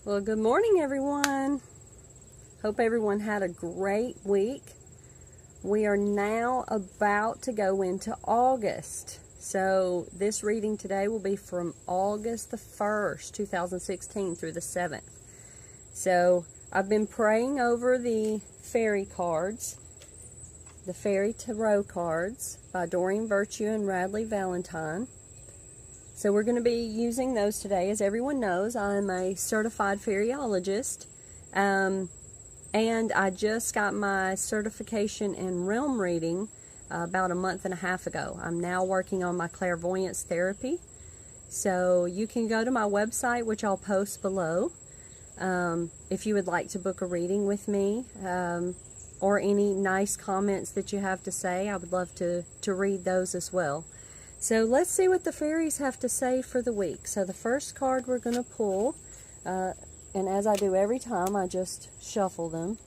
Well, good morning, everyone. Hope everyone had a great week. We are now about to go into August. So this reading today will be from August the 1st, 2016 through the 7th. So I've been praying over the fairy cards, the Fairy Tarot cards by Doreen Virtue and Radley Valentine. So we're going to be using those today. As everyone knows, I'm a certified fairyologist, and I just got my certification in realm reading about a month and a half ago. I'm now working on my clairvoyance therapy. So you can go to my website, which I'll post below, if you would like to book a reading with me, or any nice comments that you have to say. I would love to read those as well. So let's see what the fairies have to say for the week. So the first card we're going to pull, and as I do every time, I just shuffle them.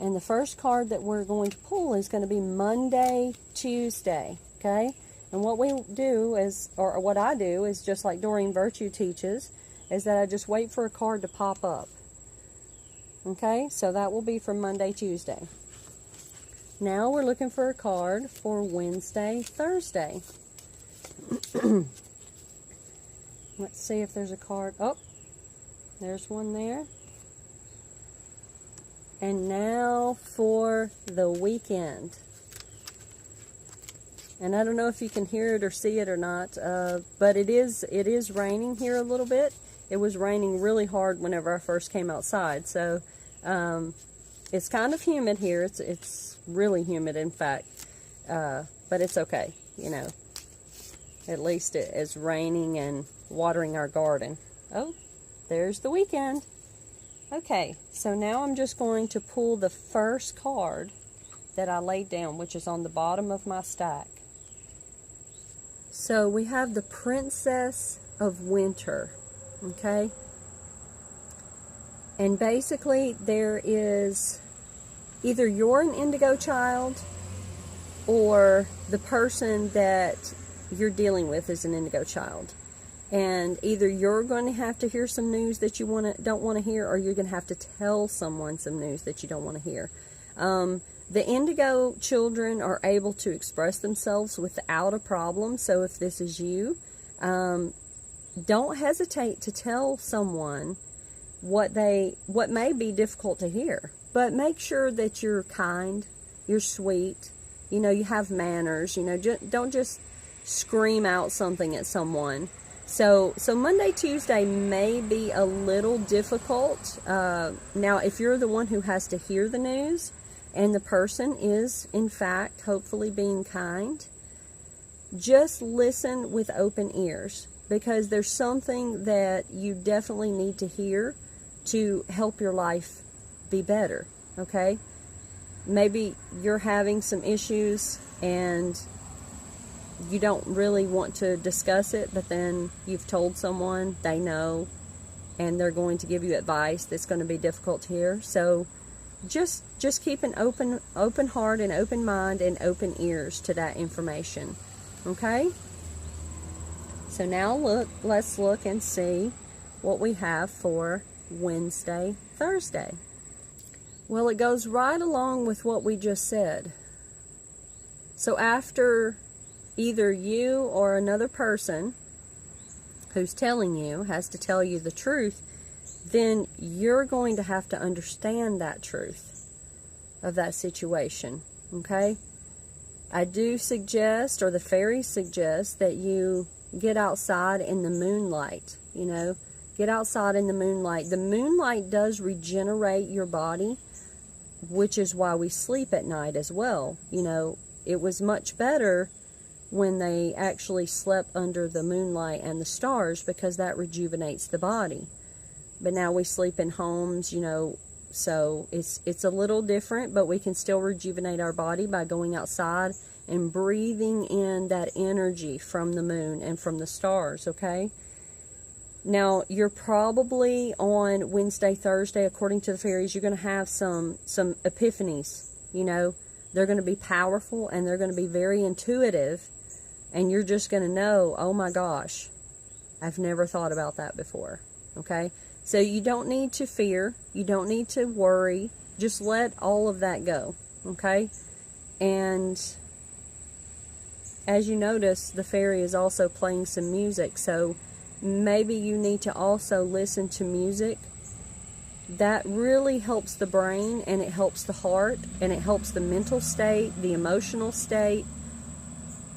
And the first card that we're going to pull is going to be Monday, Tuesday, okay? And what we do is, or what I do is just like Doreen Virtue teaches, is that I just wait for a card to pop up. Okay, so that will be for Monday, Tuesday. Now we're looking for a card for Wednesday, Thursday. Let's see if there's a card. Oh, there's one there. And now for the weekend. And I don't know if you can hear it or see it or not, but it is raining here a little bit. It was raining really hard whenever I first came outside, so it's kind of humid here. It's really humid, in fact, but it's okay, you know. At least it is raining and watering our garden. Oh, there's the weekend. Okay, so now I'm just going to pull the first card that I laid down, which is on the bottom of my stack. So we have the Princess of Winter, okay? And basically there is either you're an indigo child or the person that you're dealing with is an indigo child, and either you're going to have to hear some news that you don't want to hear, or you're going to have to tell someone some news that you don't want to hear. The indigo children are able to express themselves without a problem, so if this is you, don't hesitate to tell someone what may be difficult to hear, but make sure that you're kind, you're sweet, you know, you have manners, you know, don't just scream out something at someone. So Monday, Tuesday may be a little difficult. Now, if you're the one who has to hear the news and the person is, in fact, hopefully being kind, just listen with open ears, because there's something that you definitely need to hear to help your life be better, okay? Maybe you're having some issues and you don't really want to discuss it, but then you've told someone, they know, and they're going to give you advice that's going to be difficult to hear. So just keep an open heart and open mind and open ears to that information, okay? So now let's look and see what we have for Wednesday, Thursday. Well, it goes right along with what we just said. So after either you or another person who's telling you has to tell you the truth, then you're going to have to understand that truth of that situation, okay? I do suggest, or the fairies suggest, that you get outside in the moonlight, you know, get outside in the moonlight. The moonlight does regenerate your body, which is why we sleep at night as well. You know, it was much better when they actually slept under the moonlight and the stars, because that rejuvenates the body. But now we sleep in homes, you know, so it's a little different, but we can still rejuvenate our body by going outside and breathing in that energy from the moon and from the stars, okay? Now, you're probably on Wednesday, Thursday, according to the fairies, you're going to have some epiphanies, you know. They're going to be powerful and they're going to be very intuitive. And you're just going to know, oh my gosh, I've never thought about that before, okay? So you don't need to fear. You don't need to worry. Just let all of that go, okay? And as you notice, the fairy is also playing some music. So maybe you need to also listen to music. That really helps the brain, and it helps the heart, and it helps the mental state, the emotional state.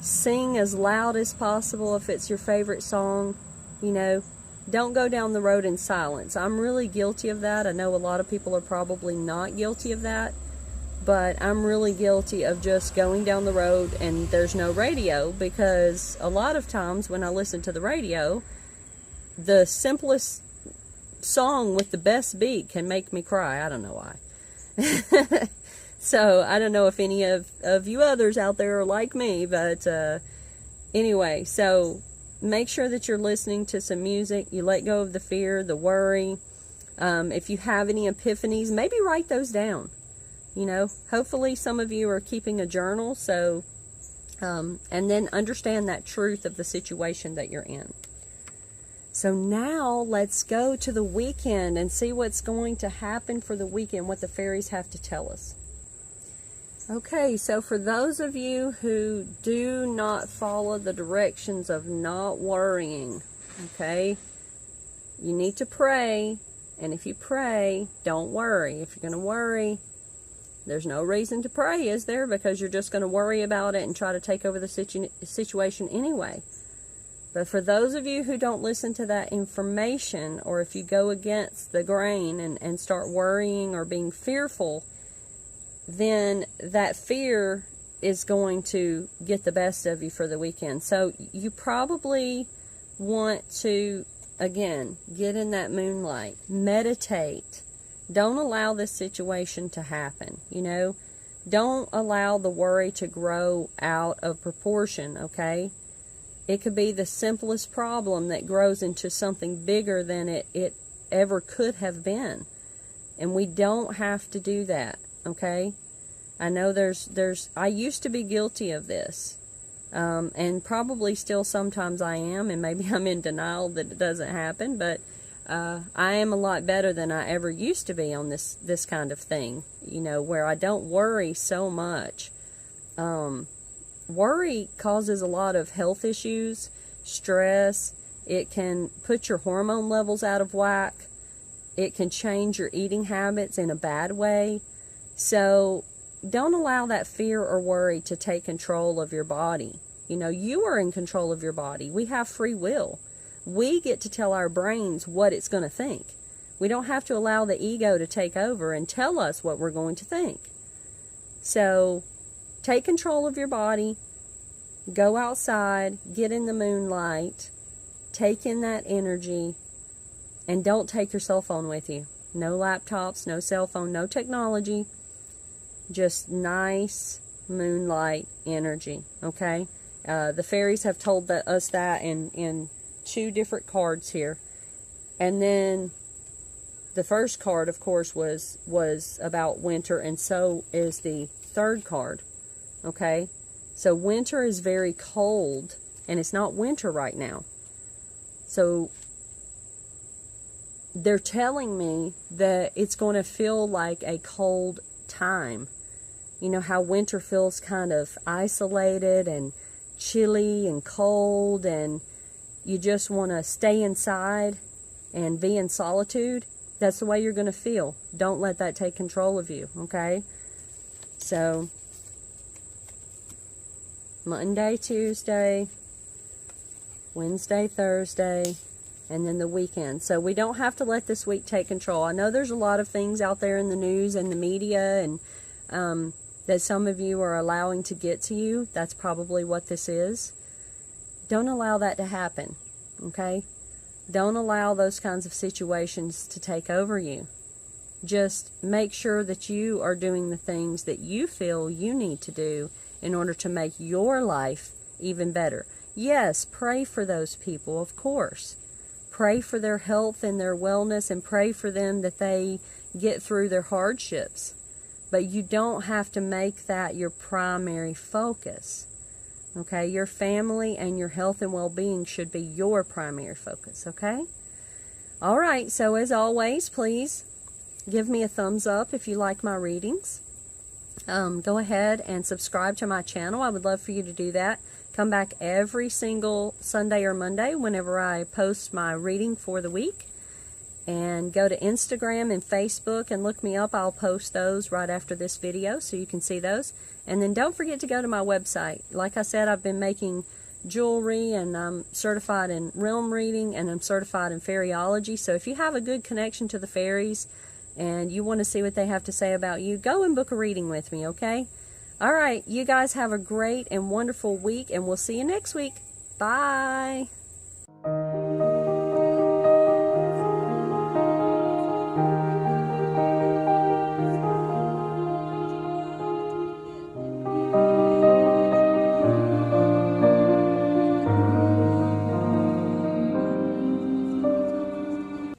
Sing as loud as possible if it's your favorite song. You know, don't go down the road in silence. I'm really guilty of that. I know a lot of people are probably not guilty of that, but I'm really guilty of just going down the road and there's no radio, because a lot of times when I listen to the radio, the simplest song with the best beat can make me cry. I don't know why. So I don't know if any of you others out there are like me, but anyway, so make sure that you're listening to some music. You let go of the fear, the worry. If you have any epiphanies, maybe write those down. You know, hopefully some of you are keeping a journal, so and then understand that truth of the situation that you're in. So now let's go to the weekend and see what's going to happen for the weekend, what the fairies have to tell us. Okay, so for those of you who do not follow the directions of not worrying, okay, you need to pray. And if you pray, don't worry. If you're going to worry, there's no reason to pray, is there? Because you're just going to worry about it and try to take over the situation anyway. But for those of you who don't listen to that information, or if you go against the grain and start worrying or being fearful, then that fear is going to get the best of you for the weekend. So you probably want to, again, get in that moonlight, meditate. Don't allow this situation to happen, you know. Don't allow the worry to grow out of proportion, okay? It could be the simplest problem that grows into something bigger than it ever could have been. And we don't have to do that, okay? I know I used to be guilty of this. And probably still sometimes I am, and maybe I'm in denial that it doesn't happen, but I am a lot better than I ever used to be on this kind of thing, you know, where I don't worry so much. Worry causes a lot of health issues, stress. It can put your hormone levels out of whack. It can change your eating habits in a bad way. So don't allow that fear or worry to take control of your body. You know, you are in control of your body. We have free will. We get to tell our brains what it's going to think. We don't have to allow the ego to take over and tell us what we're going to think. So take control of your body. Go outside. Get in the moonlight. Take in that energy. And don't take your cell phone with you. No laptops, no cell phone, no technology. Just nice moonlight energy, okay? The fairies have told us that in 2 different cards here. And then the first card, of course, was about winter, and so is the 3rd card, okay? So winter is very cold, and it's not winter right now. So they're telling me that it's going to feel like a cold time. You know how winter feels kind of isolated and chilly and cold, and you just want to stay inside and be in solitude? That's the way you're going to feel. Don't let that take control of you, okay? So Monday, Tuesday, Wednesday, Thursday, and then the weekend. So we don't have to let this week take control. I know there's a lot of things out there in the news and the media and that some of you are allowing to get to you. That's probably what this is. Don't allow that to happen, okay? Don't allow those kinds of situations to take over you. Just make sure that you are doing the things that you feel you need to do in order to make your life even better. Yes, pray for those people, of course. Pray for their health and their wellness, and pray for them that they get through their hardships. But you don't have to make that your primary focus. Okay? Your family and your health and well-being should be your primary focus. Okay? All right, so as always, please give me a thumbs up if you like my readings. Go ahead and subscribe to my channel. I would love for you to do that. Come back every single Sunday or Monday whenever I post my reading for the week. And go to Instagram and Facebook and look me up. I'll post those right after this video so you can see those. And then don't forget to go to my website. Like I said, I've been making jewelry, and I'm certified in realm reading, and I'm certified in fairyology. So if you have a good connection to the fairies and you want to see what they have to say about you, go and book a reading with me, okay? All right, you guys have a great and wonderful week, and we'll see you next week. Bye.